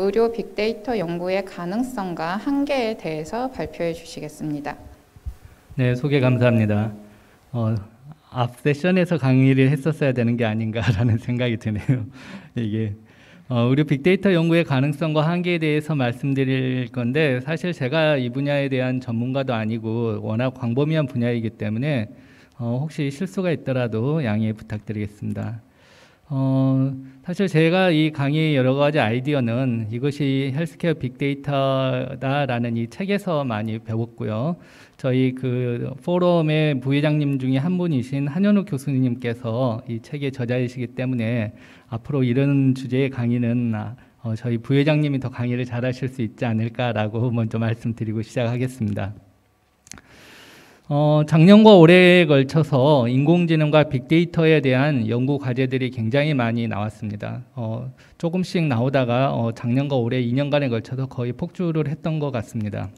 의료 빅데이터 연구의 가능성과 한계에 대해서 발표해 주시겠습니다. 네, 소개 감사합니다. 앞 세션에서 강의를 했었어야 되는 게 아닌가라는 생각이 드네요. 이게 의료 빅데이터 연구의 가능성과 한계에 대해서 말씀드릴 건데, 사실 제가 이 분야에 대한 전문가도 아니고 워낙 광범위한 분야이기 때문에 혹시 실수가 있더라도 양해 부탁드리겠습니다. 사실 제가 이 강의의 여러 가지 아이디어는 이것이 헬스케어 빅데이터다라는 이 책에서 많이 배웠고요. 저희 그 포럼의 부회장님 중에 한 분이신 한현욱 교수님께서 이 책의 저자이시기 때문에 앞으로 이런 주제의 강의는 저희 부회장님이 더 강의를 잘하실 수 있지 않을까라고 먼저 말씀드리고 시작하겠습니다. 작년과 올해에 걸쳐서 인공지능과 빅데이터에 대한 연구 과제들이 굉장히 많이 나왔습니다. 조금씩 나오다가 작년과 올해 2년간에 걸쳐서 거의 폭주를 했던 것 같습니다.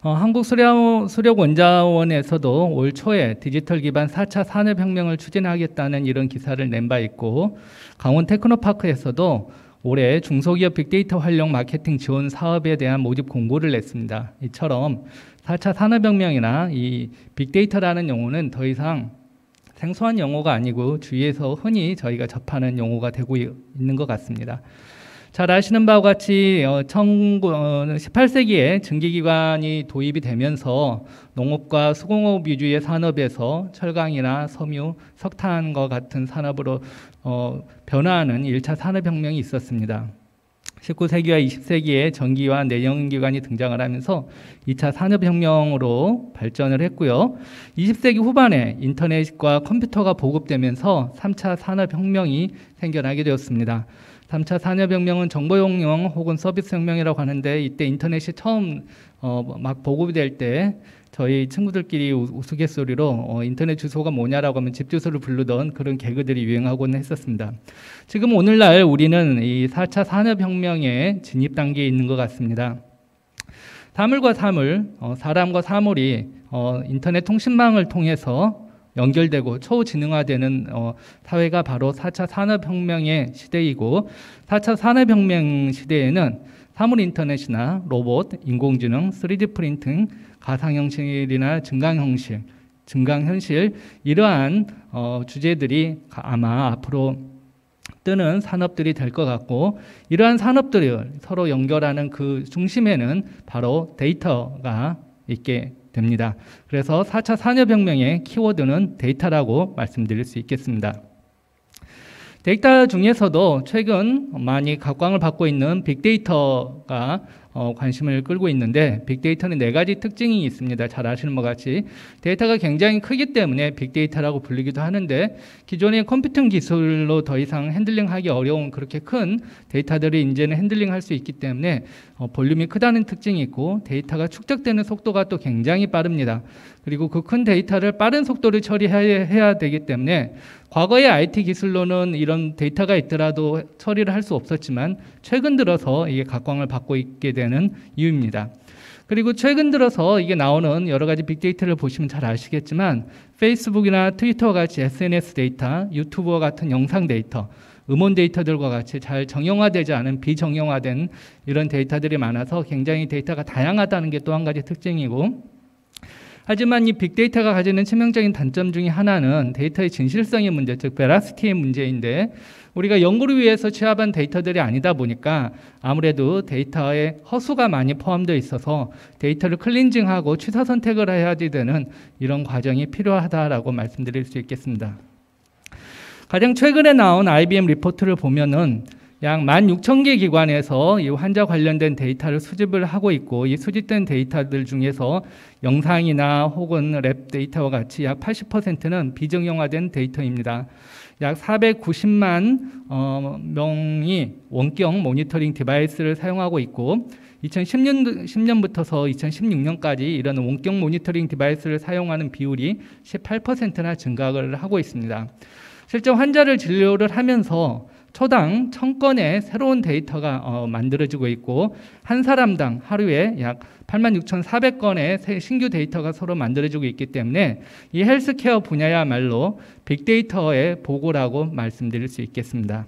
한국수력원자원에서도 올 초에 디지털 기반 4차 산업혁명을 추진하겠다는 이런 기사를 낸 바 있고, 강원 테크노파크에서도 올해 중소기업 빅데이터 활용 마케팅 지원 사업에 대한 모집 공고를 냈습니다. 이처럼 4차 산업혁명이나 이 빅데이터라는 용어는 더 이상 생소한 용어가 아니고 주위에서 흔히 저희가 접하는 용어가 되고 있는 것 같습니다. 잘 아시는 바와 같이 18세기에 증기기관이 도입이 되면서 농업과 수공업 위주의 산업에서 철강이나 섬유, 석탄과 같은 산업으로 변화하는 1차 산업혁명이 있었습니다. 19세기와 20세기에 전기와 내연기관이 등장을 하면서 2차 산업혁명으로 발전을 했고요. 20세기 후반에 인터넷과 컴퓨터가 보급되면서 3차 산업혁명이 생겨나게 되었습니다. 3차 산업혁명은 정보혁명 혹은 서비스혁명이라고 하는데, 이때 인터넷이 처음 막 보급이 될 때 저희 친구들끼리 우스갯소리로 인터넷 주소가 뭐냐라고 하면 집 주소를 부르던 그런 개그들이 유행하곤 했었습니다. 지금 오늘날 우리는 이 4차 산업혁명의 진입 단계에 있는 것 같습니다. 사물과 사물, 사람과 사물이 인터넷 통신망을 통해서 연결되고 초지능화되는 사회가 바로 4차 산업혁명의 시대이고, 4차 산업혁명 시대에는 사물 인터넷이나 로봇, 인공지능, 3D 프린팅, 가상현실이나 증강현실 이러한 주제들이 아마 앞으로 뜨는 산업들이 될 것 같고, 이러한 산업들을 서로 연결하는 그 중심에는 바로 데이터가 있게 됩니다. 그래서 4차 산업혁명의 키워드는 데이터라고 말씀드릴 수 있겠습니다. 데이터 중에서도 최근 많이 각광을 받고 있는 빅데이터가 관심을 끌고 있는데, 빅데이터는 4가지 특징이 있습니다. 잘 아시는 것 같이 데이터가 굉장히 크기 때문에 빅데이터라고 불리기도 하는데, 기존의 컴퓨팅 기술로 더 이상 핸들링하기 어려운 그렇게 큰 데이터들이 이제는 핸들링할 수 있기 때문에 볼륨이 크다는 특징이 있고, 데이터가 축적되는 속도가 또 굉장히 빠릅니다. 그리고 그 큰 데이터를 빠른 속도로 처리해야 되기 때문에, 과거의 IT 기술로는 이런 데이터가 있더라도 처리를 할 수 없었지만 최근 들어서 이게 각광을 받고 있게 되는 이유입니다. 그리고 최근 들어서 이게 나오는 여러 가지 빅데이터를 보시면 잘 아시겠지만, 페이스북이나 트위터와 같이 SNS 데이터, 유튜브와 같은 영상 데이터, 음원 데이터들과 같이 잘 정형화되지 않은 비정형화된 이런 데이터들이 많아서 굉장히 데이터가 다양하다는 게 또 한 가지 특징이고, 하지만 이 빅데이터가 가지는 치명적인 단점 중에 하나는 데이터의 진실성의 문제, 즉 베라시티의 문제인데, 우리가 연구를 위해서 취합한 데이터들이 아니다 보니까 아무래도 데이터에 허수가 많이 포함되어 있어서 데이터를 클린징하고 취사 선택을 해야 되는 이런 과정이 필요하다라고 말씀드릴 수 있겠습니다. 가장 최근에 나온 IBM 리포트를 보면은 약 16,000개 기관에서 이 환자 관련된 데이터를 수집을 하고 있고, 이 수집된 데이터들 중에서 영상이나 혹은 랩 데이터와 같이 약 80%는 비정형화된 데이터입니다. 약 490만 명이 원격 모니터링 디바이스를 사용하고 있고, 2010년부터서 2016년까지 이런 원격 모니터링 디바이스를 사용하는 비율이 18%나 증가를 하고 있습니다. 실제 환자를 진료를 하면서 초당 1000건의 새로운 데이터가 만들어지고 있고, 한 사람당 하루에 약 86,400건의 신규 데이터가 서로 만들어지고 있기 때문에 이 헬스케어 분야야말로 빅데이터의 보고라고 말씀드릴 수 있겠습니다.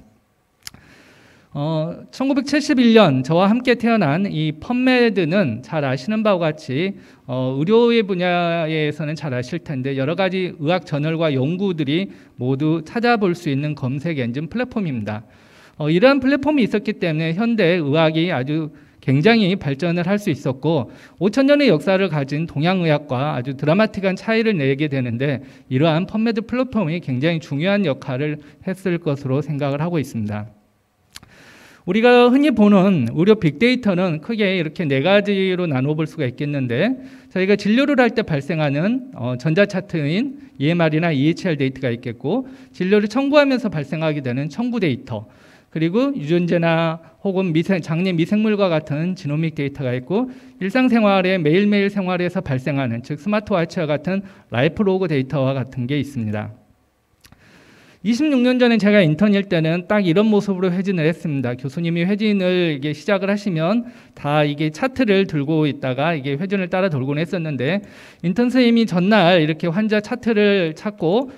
1971년 저와 함께 태어난 이 펀메드는 잘 아시는 바와 같이 의료의 분야에서는 잘 아실 텐데 여러 가지 의학 저널과 연구들이 모두 찾아볼 수 있는 검색 엔진 플랫폼입니다. 이러한 플랫폼이 있었기 때문에 현대 의학이 아주 굉장히 발전을 할 수 있었고 5,000년의 역사를 가진 동양의학과 아주 드라마틱한 차이를 내게 되는데 이러한 펀메드 플랫폼이 굉장히 중요한 역할을 했을 것으로 생각을 하고 있습니다. 우리가 흔히 보는 의료 빅데이터는 크게 이렇게 네 가지로 나눠볼 수가 있겠는데 저희가 진료를 할 때 발생하는 전자차트인 EMR이나 EHR 데이터가 있겠고 진료를 청구하면서 발생하게 되는 청구 데이터 그리고 유전자나 혹은 장내 미생물과 같은 지노믹 데이터가 있고 일상생활에 매일매일 생활에서 발생하는 즉 스마트워치와 같은 라이프 로그 데이터와 같은 게 있습니다. 26년 전에 제가 인턴일 때는 딱 이런 모습으로 회진을 했습니다. 교수님이 회진을 이게 시작을 하시면 다 이게 차트를 들고 있다가 이게 회진을 따라 돌곤 했었는데 인턴 선생님이 전날 이렇게 환자 차트를 찾고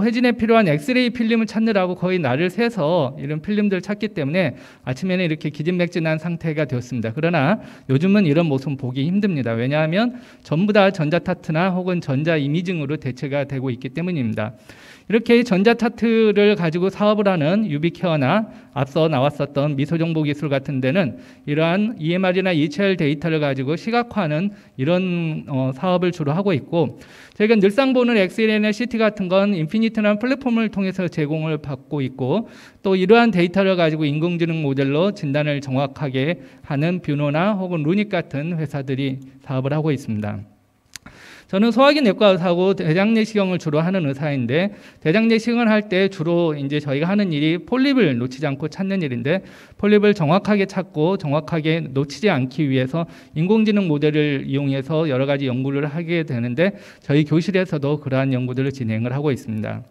회진에 필요한 엑스레이 필름을 찾느라고 거의 날을 새서 이런 필름들을 찾기 때문에 아침에는 이렇게 기진맥진한 상태가 되었습니다. 그러나 요즘은 이런 모습 보기 힘듭니다. 왜냐하면 전부 다 전자차트나 혹은 전자 이미징으로 대체가 되고 있기 때문입니다. 이렇게 전자차트를 가지고 사업을 하는 유비케어나 앞서 나왔었던 미소정보기술 같은 데는 이러한 EMR이나 EHR 데이터를 가지고 시각화하는 이런 사업을 주로 하고 있고 저희가 늘상 보는 엑스레이나 CT 같은 건 인피니트라는 플랫폼을 통해서 제공을 받고 있고 또 이러한 데이터를 가지고 인공지능 모델로 진단을 정확하게 하는 뷰노나 혹은 루닉 같은 회사들이 사업을 하고 있습니다. 저는 소화기 내과 의사고 대장내시경을 주로 하는 의사인데 대장내시경을 할 때 주로 이제 저희가 하는 일이 폴립을 놓치지 않고 찾는 일인데 폴립을 정확하게 찾고 정확하게 놓치지 않기 위해서 인공지능 모델을 이용해서 여러 가지 연구를 하게 되는데 저희 교실에서도 그러한 연구들을 진행을 하고 있습니다.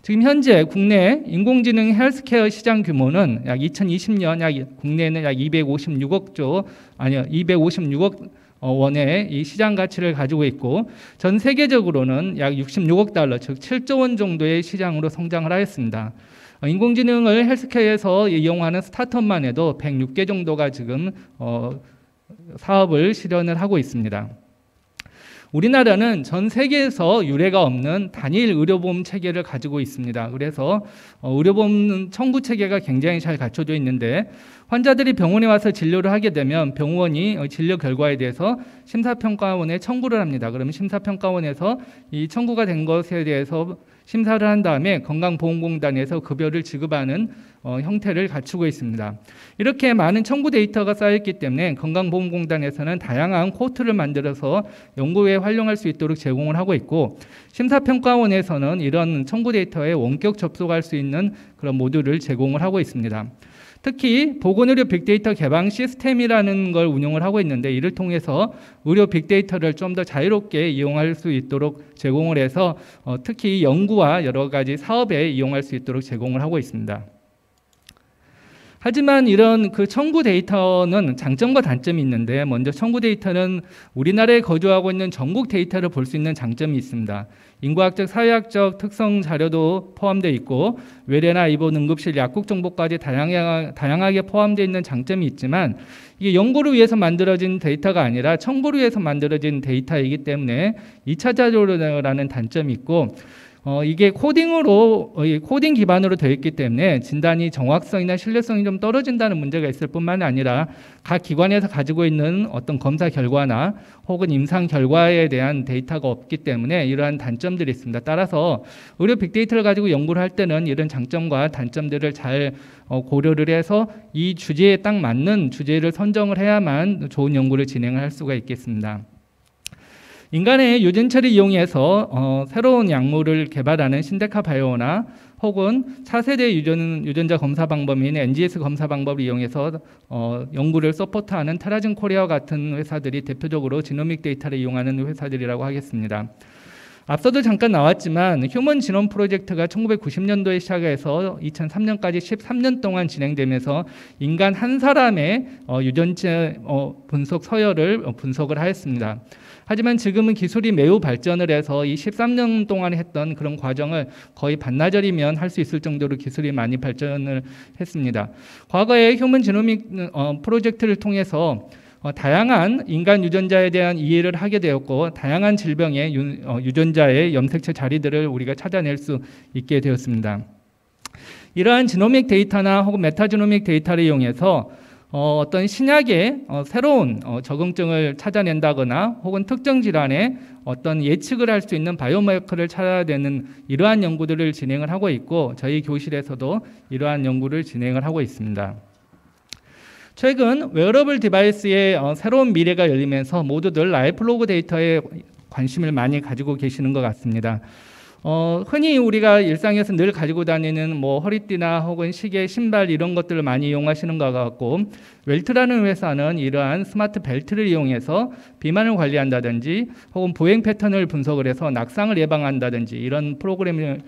지금 현재 국내 인공지능 헬스케어 시장 규모는 약 2020년 국내에는 약 256억 원의 이 시장 가치를 가지고 있고 전 세계적으로는 약 66억 달러 즉 7조 원 정도의 시장으로 성장을 하였습니다. 인공지능을 헬스케어에서 이용하는 스타트업만 해도 106개 정도가 지금 사업을 실현을 하고 있습니다. 우리나라는 전 세계에서 유례가 없는 단일 의료보험 체계를 가지고 있습니다. 그래서 의료보험 청구 체계가 굉장히 잘 갖춰져 있는데 환자들이 병원에 와서 진료를 하게 되면 병원이 진료 결과에 대해서 심사평가원에 청구를 합니다. 그러면 심사평가원에서 이 청구가 된 것에 대해서 심사를 한 다음에 건강보험공단에서 급여를 지급하는 형태를 갖추고 있습니다. 이렇게 많은 청구 데이터가 쌓였기 때문에 건강보험공단에서는 다양한 코트를 만들어서 연구에 활용할 수 있도록 제공을 하고 있고 심사평가원에서는 이런 청구 데이터에 원격 접속할 수 있는 그런 모듈을 제공을 하고 있습니다. 특히 보건의료 빅데이터 개방 시스템이라는 걸 운영을 하고 있는데 이를 통해서 의료 빅데이터를 좀 더 자유롭게 이용할 수 있도록 제공을 해서 특히 연구와 여러 가지 사업에 이용할 수 있도록 제공을 하고 있습니다. 하지만 이런 그 청구 데이터는 장점과 단점이 있는데 먼저 청구 데이터는 우리나라에 거주하고 있는 전국 데이터를 볼 수 있는 장점이 있습니다. 인구학적, 사회학적 특성 자료도 포함되어 있고 외래나 입원, 응급실, 약국 정보까지 다양하게 포함되어 있는 장점이 있지만 이게 연구를 위해서 만들어진 데이터가 아니라 청구를 위해서 만들어진 데이터이기 때문에 2차 자료라는 단점이 있고 이게 코딩 기반으로 되어 있기 때문에 진단이 정확성이나 신뢰성이 좀 떨어진다는 문제가 있을 뿐만 아니라 각 기관에서 가지고 있는 어떤 검사 결과나 혹은 임상 결과에 대한 데이터가 없기 때문에 이러한 단점들이 있습니다. 따라서 의료 빅데이터를 가지고 연구를 할 때는 이런 장점과 단점들을 잘 고려를 해서 이 주제에 딱 맞는 주제를 선정을 해야만 좋은 연구를 진행을 할 수가 있겠습니다. 인간의 유전체를 이용해서 새로운 약물을 개발하는 신데카 바이오나 혹은 차세대 유전자 검사 방법인 NGS 검사 방법을 이용해서 연구를 서포트하는 테라진 코리아와 같은 회사들이 대표적으로 지노믹 데이터를 이용하는 회사들이라고 하겠습니다. 앞서도 잠깐 나왔지만 휴먼 지놈 프로젝트가 1990년도에 시작해서 2003년까지 13년 동안 진행되면서 인간 한 사람의 유전체 분석 서열을 분석을 하였습니다. 하지만 지금은 기술이 매우 발전을 해서 이 13년 동안 했던 그런 과정을 거의 반나절이면 할 수 있을 정도로 기술이 많이 발전을 했습니다. 과거에 휴먼 지노믹 프로젝트를 통해서 다양한 인간 유전자에 대한 이해를 하게 되었고 다양한 질병의 유전자의 염색체 자리들을 우리가 찾아낼 수 있게 되었습니다. 이러한 지노믹 데이터나 혹은 메타지노믹 데이터를 이용해서 어떤 신약의 새로운 적응증을 찾아낸다거나 혹은 특정 질환의 어떤 예측을 할 수 있는 바이오마커를 찾아내는 이러한 연구들을 진행을 하고 있고 저희 교실에서도 이러한 연구를 진행을 하고 있습니다. 최근 웨어러블 디바이스의 새로운 미래가 열리면서 모두들 라이프로그 데이터에 관심을 많이 가지고 계시는 것 같습니다. 흔히 우리가 일상에서 늘 가지고 다니는 뭐 허리띠나 혹은 시계, 신발 이런 것들을 많이 이용하시는 것 같고 웰트라는 회사는 이러한 스마트 벨트를 이용해서 비만을 관리한다든지 혹은 보행 패턴을 분석을 해서 낙상을 예방한다든지 이런 프로그램을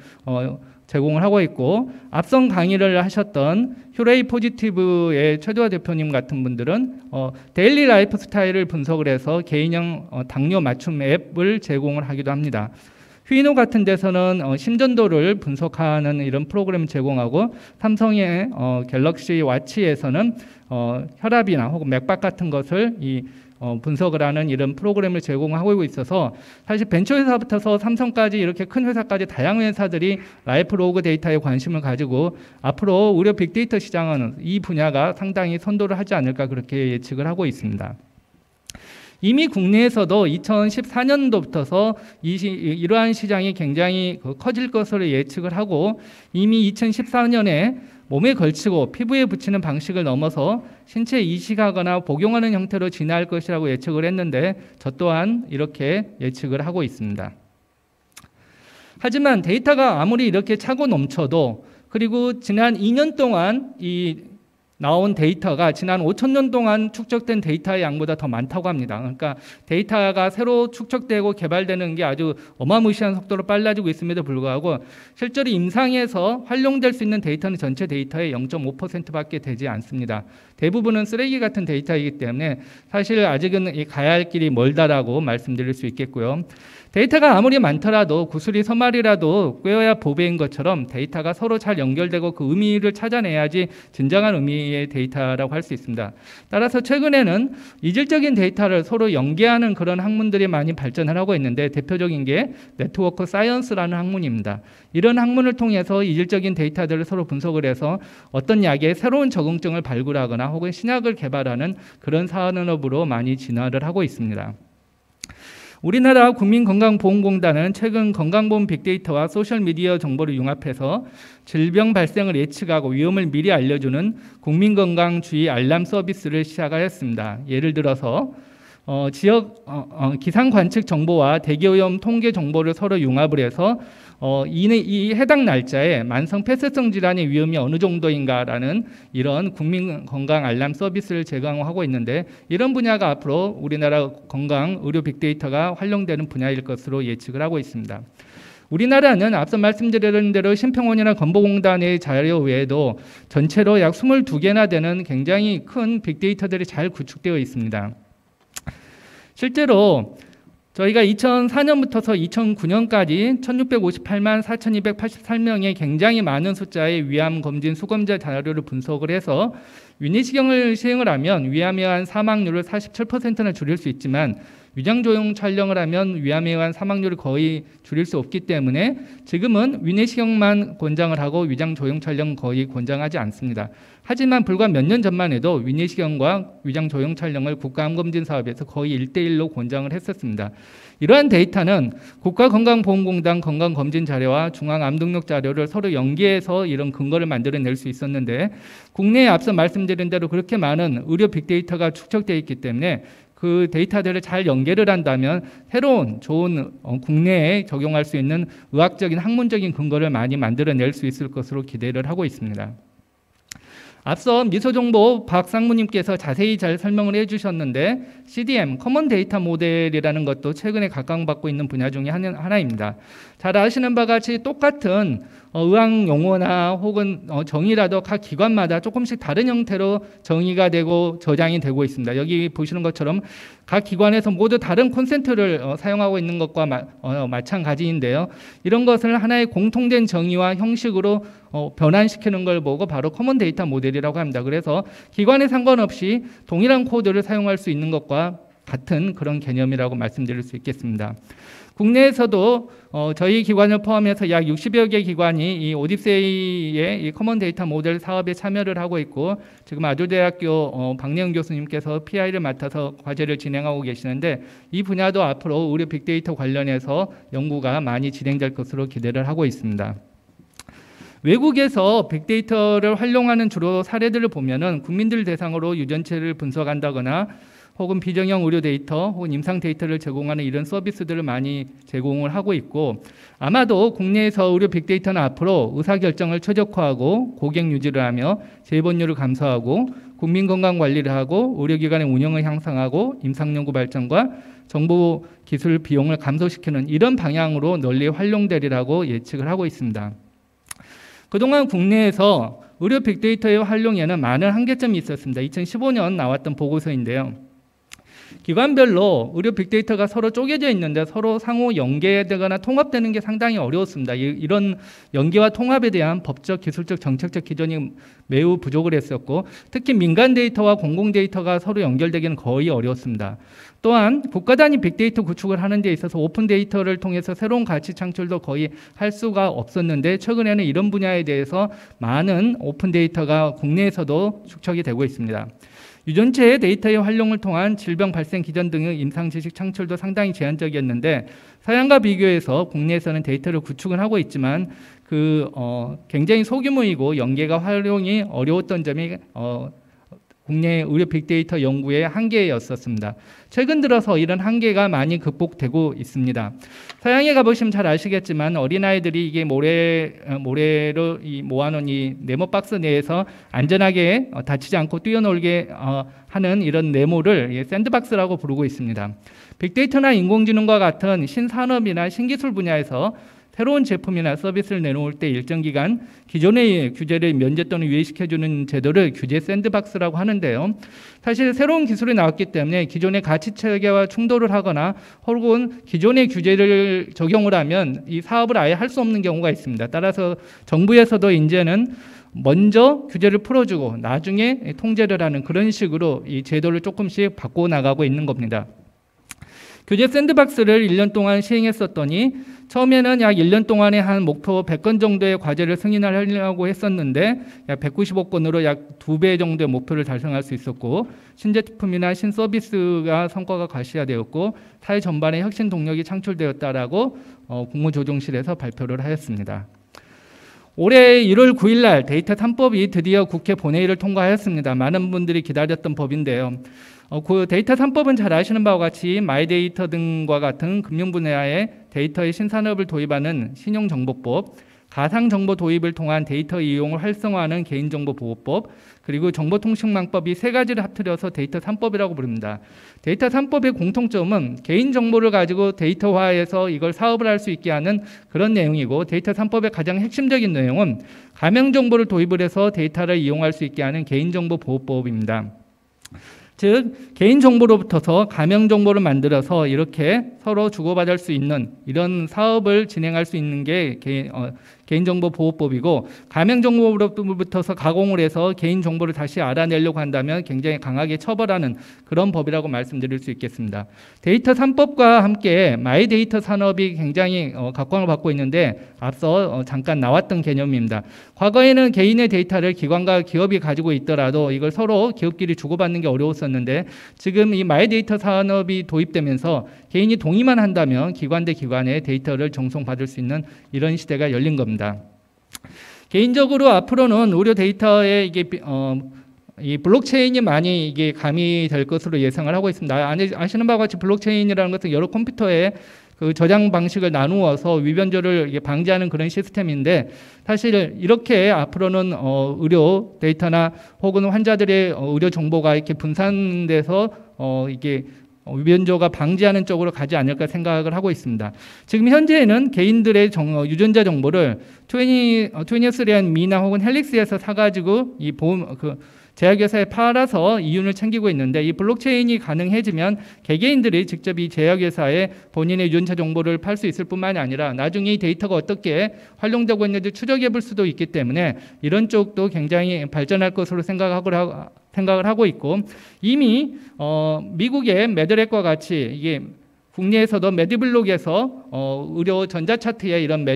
제공을 하고 있고 앞선 강의를 하셨던 휴레이 포지티브의 최도화 대표님 같은 분들은 데일리 라이프 스타일을 분석을 해서 개인형 당뇨 맞춤 앱을 제공을 하기도 합니다. 휘노 같은 데서는 심전도를 분석하는 이런 프로그램을 제공하고 삼성의 갤럭시 와치에서는 혈압이나 혹은 맥박 같은 것을 분석을 하는 이런 프로그램을 제공하고 있어서 사실 벤처회사부터 삼성까지 이렇게 큰 회사까지 다양한 회사들이 라이프로그 데이터에 관심을 가지고 앞으로 의료 빅데이터 시장은 이 분야가 상당히 선도를 하지 않을까 그렇게 예측을 하고 있습니다. 이미 국내에서도 2014년도부터서 이러한 시장이 굉장히 커질 것으로 예측을 하고 이미 2014년에 몸에 걸치고 피부에 붙이는 방식을 넘어서 신체에 이식하거나 복용하는 형태로 진화할 것이라고 예측을 했는데 저 또한 이렇게 예측을 하고 있습니다. 하지만 데이터가 아무리 이렇게 차고 넘쳐도 그리고 지난 2년 동안 나온 데이터가 지난 5,000년 동안 축적된 데이터의 양보다 더 많다고 합니다. 그러니까 데이터가 새로 축적되고 개발되는 게 아주 어마무시한 속도로 빨라지고 있음에도 불구하고 실제로 임상에서 활용될 수 있는 데이터는 전체 데이터의 0.5%밖에 되지 않습니다. 대부분은 쓰레기 같은 데이터이기 때문에 사실 아직은 가야 할 길이 멀다라고 말씀드릴 수 있겠고요. 데이터가 아무리 많더라도 구슬이 서말이라도 꿰어야 보배인 것처럼 데이터가 서로 잘 연결되고 그 의미를 찾아내야지 진정한 의미의 데이터라고 할 수 있습니다. 따라서 최근에는 이질적인 데이터를 서로 연계하는 그런 학문들이 많이 발전을 하고 있는데 대표적인 게 네트워크 사이언스라는 학문입니다. 이런 학문을 통해서 이질적인 데이터들을 서로 분석을 해서 어떤 약의 새로운 적응증을 발굴하거나 혹은 신약을 개발하는 그런 산업으로 많이 진화를 하고 있습니다. 우리나라 국민건강보험공단은 최근 건강보험 빅데이터와 소셜미디어 정보를 융합해서 질병 발생을 예측하고 위험을 미리 알려주는 국민건강주의 알람 서비스를 시작하였습니다. 예를 들어서 지역 기상 관측 정보와 대기오염 통계 정보를 서로 융합을 해서 이 해당 날짜에 만성 폐쇄성 질환의 위험이 어느 정도인가라는 이런 국민 건강 알람 서비스를 제공하고 있는데 이런 분야가 앞으로 우리나라 건강 의료 빅데이터가 활용되는 분야일 것으로 예측을 하고 있습니다. 우리나라는 앞서 말씀드린 대로 심평원이나 건보공단의 자료 외에도 전체로 약 22개나 되는 굉장히 큰 빅데이터들이 잘 구축되어 있습니다. 실제로 저희가 2004년부터서 2009년까지 1658만 4283명의 굉장히 많은 숫자의 위암 검진 수검자 자료를 분석을 해서 위내시경을 시행을 하면 위암에 의한 사망률을 47%나 줄일 수 있지만 위장조형 촬영을 하면 위암에 의한 사망률을 거의 줄일 수 없기 때문에 지금은 위내시경만 권장을 하고 위장조형 촬영 거의 권장하지 않습니다. 하지만 불과 몇 년 전만 해도 위내시경과 위장조형 촬영을 국가암검진 사업에서 거의 1:1로 권장을 했었습니다. 이러한 데이터는 국가건강보험공단 건강검진 자료와 중앙암등록 자료를 서로 연계해서 이런 근거를 만들어낼 수 있었는데 국내에 앞서 말씀드린 대로 그렇게 많은 의료 빅데이터가 축적되어 있기 때문에 그 데이터들을 잘 연계를 한다면 새로운 좋은 국내에 적용할 수 있는 의학적인 학문적인 근거를 많이 만들어낼 수 있을 것으로 기대를 하고 있습니다. 앞서 미소정보 박 상무님께서 자세히 잘 설명을 해주셨는데 CDM, 커먼 데이터 모델이라는 것도 최근에 각광받고 있는 분야 중에 하나입니다. 잘 아시는 바와 같이 똑같은 의학 용어나 혹은 정의라도 각 기관마다 조금씩 다른 형태로 정의가 되고 저장이 되고 있습니다. 여기 보시는 것처럼 각 기관에서 모두 다른 콘센트를 사용하고 있는 것과 마찬가지인데요. 이런 것을 하나의 공통된 정의와 형식으로 변환시키는 걸 보고 바로 커먼 데이터 모델이라고 합니다. 그래서 기관에 상관없이 동일한 코드를 사용할 수 있는 것과 같은 그런 개념이라고 말씀드릴 수 있겠습니다. 국내에서도 저희 기관을 포함해서 약 60여 개 기관이 이 오디세이의 이 커먼 데이터 모델 사업에 참여를 하고 있고, 지금 아주대학교 박내은 교수님께서 PI를 맡아서 과제를 진행하고 계시는데, 이 분야도 앞으로 의료 빅데이터 관련해서 연구가 많이 진행될 것으로 기대를 하고 있습니다. 외국에서 빅데이터를 활용하는 주로 사례들을 보면은 국민들 대상으로 유전체를 분석한다거나 혹은 비정형 의료 데이터 혹은 임상 데이터를 제공하는 이런 서비스들을 많이 제공을 하고 있고, 아마도 국내에서 의료 빅데이터는 앞으로 의사결정을 최적화하고 고객 유지를 하며 재입원율을 감소하고 국민건강 관리를 하고 의료기관의 운영을 향상하고 임상연구 발전과 정보 기술 비용을 감소시키는 이런 방향으로 널리 활용되리라고 예측을 하고 있습니다. 그동안 국내에서 의료 빅데이터의 활용에는 많은 한계점이 있었습니다. 2015년 나왔던 보고서인데요. 기관별로 의료 빅데이터가 서로 쪼개져 있는데 서로 상호 연계되거나 통합되는 게 상당히 어려웠습니다. 이런 연계와 통합에 대한 법적, 기술적, 정책적 기준이 매우 부족을 했었고, 특히 민간 데이터와 공공 데이터가 서로 연결되기는 거의 어려웠습니다. 또한 국가 단위 빅데이터 구축을 하는 데 있어서 오픈 데이터를 통해서 새로운 가치 창출도 거의 할 수가 없었는데, 최근에는 이런 분야에 대해서 많은 오픈 데이터가 국내에서도 축적이 되고 있습니다. 유전체의 데이터의 활용을 통한 질병 발생 기전 등의 임상 지식 창출도 상당히 제한적이었는데, 서양과 비교해서 국내에서는 데이터를 구축을 하고 있지만 굉장히 소규모이고 연계가 활용이 어려웠던 점이 국내 의료 빅데이터 연구의 한계였었습니다. 최근 들어서 이런 한계가 많이 극복되고 있습니다. 서양에 가보시면 잘 아시겠지만 어린아이들이 이게 모래로 모아놓은 이 네모 박스 내에서 안전하게 다치지 않고 뛰어놀게 하는 이런 네모를 샌드박스라고 부르고 있습니다. 빅데이터나 인공지능과 같은 신산업이나 신기술 분야에서 새로운 제품이나 서비스를 내놓을 때 일정 기간 기존의 규제를 면제 또는 유예시켜주는 제도를 규제 샌드박스라고 하는데요. 사실 새로운 기술이 나왔기 때문에 기존의 가치 체계와 충돌을 하거나 혹은 기존의 규제를 적용을 하면 이 사업을 아예 할 수 없는 경우가 있습니다. 따라서 정부에서도 이제는 먼저 규제를 풀어주고 나중에 통제를 하는 그런 식으로 이 제도를 조금씩 바꿔나가고 있는 겁니다. 규제 샌드박스를 1년 동안 시행했었더니 처음에는 약 1년 동안에 한 목표 100건 정도의 과제를 승인하려고 했었는데 약 195건으로 약 2배 정도의 목표를 달성할 수 있었고, 신제품이나 신서비스가 성과가 가시화되었고 사회 전반의 혁신 동력이 창출되었다라고 국무조정실에서 발표를 하였습니다. 올해 1월 9일 날 데이터 3법이 드디어 국회 본회의를 통과하였습니다. 많은 분들이 기다렸던 법인데요. 그 데이터 3법은 잘 아시는 바와 같이 마이데이터 등과 같은 금융 분야의 데이터의 신산업을 도입하는 신용정보법, 가상정보 도입을 통한 데이터 이용을 활성화하는 개인정보보호법, 그리고 정보통신망법이 세 가지를 합쳐서 데이터 3법이라고 부릅니다. 데이터 3법의 공통점은 개인정보를 가지고 데이터화해서 이걸 사업을 할 수 있게 하는 그런 내용이고, 데이터 3법의 가장 핵심적인 내용은 가명정보를 도입을 해서 데이터를 이용할 수 있게 하는 개인정보보호법입니다. 즉 개인정보로부터서 가명정보를 만들어서 이렇게 서로 주고받을 수 있는 이런 사업을 진행할 수 있는 게 개인정보보호법이고, 가명정보로부터서 가공을 해서 개인정보를 다시 알아내려고 한다면 굉장히 강하게 처벌하는 그런 법이라고 말씀드릴 수 있겠습니다. 데이터 3법과 함께 마이데이터 산업이 굉장히 각광을 받고 있는데 앞서 잠깐 나왔던 개념입니다. 과거에는 개인의 데이터를 기관과 기업이 가지고 있더라도 이걸 서로 기업끼리 주고받는 게 어려웠었는데, 지금 이 마이데이터 산업이 도입되면서 개인이 동의만 한다면 기관 대 기관의 데이터를 전송받을 수 있는 이런 시대가 열린 겁니다. 개인적으로 앞으로는 의료 데이터에 이 블록체인이 많이 이게 가미될 것으로 예상을 하고 있습니다. 아시는 바와 같이 블록체인이라는 것은 여러 컴퓨터에 그 저장 방식을 나누어서 위변조를 방지하는 그런 시스템인데, 사실 이렇게 앞으로는 의료 데이터나 혹은 환자들의 의료 정보가 이렇게 분산돼서 이게 위변조가 방지하는 쪽으로 가지 않을까 생각을 하고 있습니다. 지금 현재는 개인들의 유전자 정보를 23andme나 혹은 헬릭스에서 사가지고 이 보험 제약회사에 팔아서 이윤을 챙기고 있는데, 이 블록체인이 가능해지면 개개인들이 직접 이 제약회사에 본인의 유전자 정보를 팔 수 있을 뿐만이 아니라 나중에 이 데이터가 어떻게 활용되고 있는지 추적해 볼 수도 있기 때문에 이런 쪽도 굉장히 발전할 것으로 생각을 하고 있고, 이미 미국의 매드렉과 같이 이게 국내에서도 메디블록에서 의료 전자차트에 이런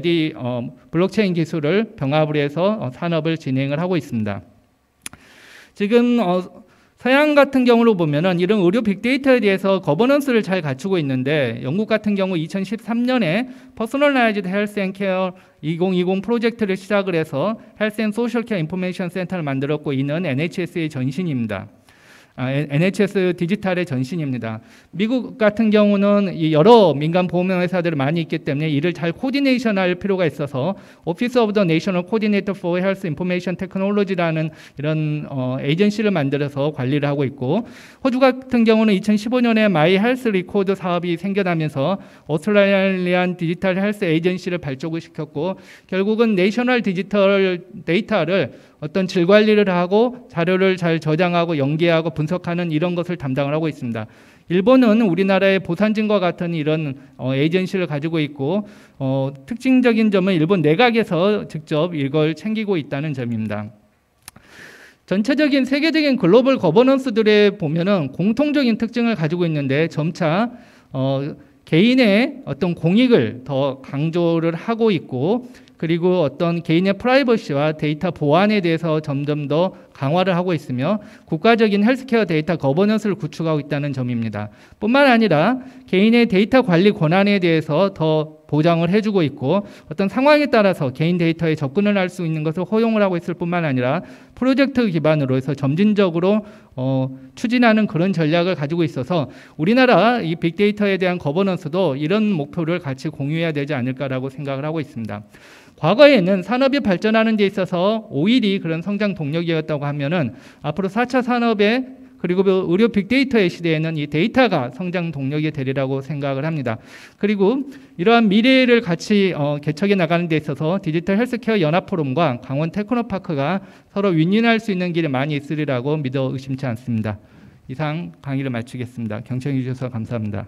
블록체인 기술을 병합을 해서 산업을 진행을 하고 있습니다. 지금 서양 같은 경우로 보면은 이런 의료 빅데이터에 대해서 거버넌스를 잘 갖추고 있는데, 영국 같은 경우 2013년에 퍼스널라이즈드 헬스 앤 케어 2020 프로젝트를 시작을 해서 헬스 앤 소셜 케어 인포메이션 센터를 만들었고, 이는 NHS의 전신입니다. NHS 디지털의 전신입니다. 미국 같은 경우는 여러 민간 보험회사들이 많이 있기 때문에 이를 잘 코디네이션할 필요가 있어서 Office of the National Coordinator for Health Information Technology라는 이런 에이전시를 만들어서 관리를 하고 있고, 호주 같은 경우는 2015년에 마이 헬스 리코드 사업이 생겨나면서 오스트레일리안 디지털 헬스 에이전시를 발족을 시켰고, 결국은 내셔널 디지털 데이터를 어떤 질 관리를 하고 자료를 잘 저장하고 연계하고 분석하는 이런 것을 담당을 하고 있습니다. 일본은 우리나라의 보산진과 같은 이런 에이전시를 가지고 있고, 특징적인 점은 일본 내각에서 직접 이걸 챙기고 있다는 점입니다. 전체적인 세계적인 글로벌 거버넌스들에 보면은 공통적인 특징을 가지고 있는데, 점차 개인의 어떤 공익을 더 강조를 하고 있고, 그리고 어떤 개인의 프라이버시와 데이터 보안에 대해서 점점 더 강화를 하고 있으며, 국가적인 헬스케어 데이터 거버넌스를 구축하고 있다는 점입니다. 뿐만 아니라 개인의 데이터 관리 권한에 대해서 더 보장을 해주고 있고, 어떤 상황에 따라서 개인 데이터에 접근을 할 수 있는 것을 허용을 하고 있을 뿐만 아니라 프로젝트 기반으로 해서 점진적으로 추진하는 그런 전략을 가지고 있어서, 우리나라 이 빅데이터에 대한 거버넌스도 이런 목표를 같이 공유해야 되지 않을까라고 생각을 하고 있습니다. 과거에는 산업이 발전하는 데 있어서 오일이 그런 성장 동력이었다고 하면은, 앞으로 4차 산업의 그리고 의료 빅데이터의 시대에는 이 데이터가 성장 동력이 되리라고 생각을 합니다. 그리고 이러한 미래를 같이 개척해 나가는 데 있어서 디지털 헬스케어 연합포럼과 강원 테크노파크가 서로 윈윈할 수 있는 길이 많이 있으리라고 믿어 의심치 않습니다. 이상 강의를 마치겠습니다. 경청해 주셔서 감사합니다.